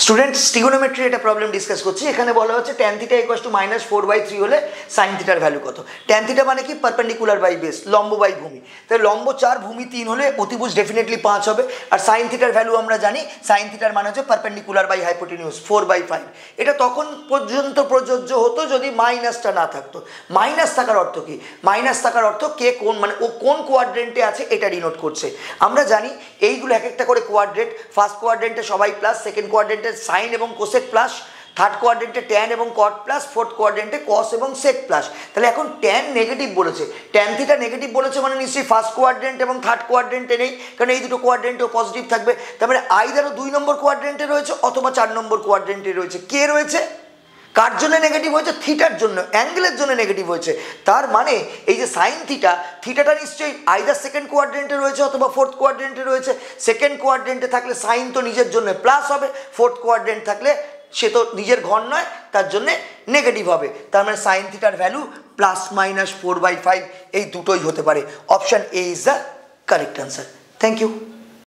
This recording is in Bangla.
স্টুডেন্টস ট্রিগোনোমেট্রি একটা প্রবলেম ডিসকাস করছি। এখানে বলা হচ্ছে ট্যান থিটা ইকুয়ালস টু -4/3 হলে সাইন থিটার ভ্যালু কত। ট্যান থিটা মানে কি? পারপেন্ডিকুলার বাই বেস, লম্ব বাই ভূমি। তাহলে লম্ব 4 ভূমি 3 হলে অতিভুজ ডেফিনেটলি 5 হবে। আর সাইন থিটার ভ্যালু আমরা জানি, সাইন থিটার মানে হচ্ছে পারপেন্ডিকুলার বাই হাইপোটেনিউজ 4/5। এটা তখন পর্যন্ত প্রযোজ্য হতো যদি মাইনাসটা না থাকতো। মাইনাস থাকার অর্থ কি? মাইনাস থাকার অর্থ কে কোন, মানে ও কোন কোয়াড্রেন্টে আছে এটা ডিনোট করছে। আমরা জানি এইগুলো এক একটা করে কোয়াড্রেন্ট। ফার্স্ট কোয়াড্রেন্টে সবাই প্লাস, সেকেন্ড কোয়াড্রেন্টে সাইন এবং কোসেক প্লাস, থার্ড কোয়াড্রেন্টে ট্যান এবং কট প্লাস, ফোর্থ কোয়াড্রেন্টে কস এবং সেক প্লাস। তাহলে এখন ট্যান নেগেটিভ বলেছে, ট্যান থিটা নেগেটিভ বলেছে মানে নিশ্চয়ই ফার্স্ট কোয়াড্রেন্ট এবং থার্ড কোয়াড্রেন্টে নেই, কারণ এই দুটো কোয়াড্রেন্টেও পজিটিভ থাকবে। তারপরে আইদারও 2 নম্বর কোয়াড্রেন্টে রয়েছে অথবা 4 নম্বর কোয়াড্রেন্টে রয়েছে। কে রয়েছে? কার জন্য নেগেটিভ হয়েছে? থিটার জন্য, অ্যাঙ্গেলের জন্য নেগেটিভ হয়েছে। তার মানে এই যে সাইন থিটা, থিটাটা নিশ্চয়ই আইদার সেকেন্ড কোয়াড্রেন্টে রয়েছে অথবা ফোর্থ কোয়াড্রেন্টে রয়েছে। সেকেন্ড কোয়াড্রেন্টে থাকলে সাইন তো নিজের জন্য প্লাস হবে, ফোর্থ কোয়াড্রেন্ট থাকলে সে তো নিজের ঘর নয়, তার জন্যে নেগেটিভ হবে। তার মানে সাইন থিটার ভ্যালু +-4/5 এই দুটোই হতে পারে। Option A is the correct answer. Thank you.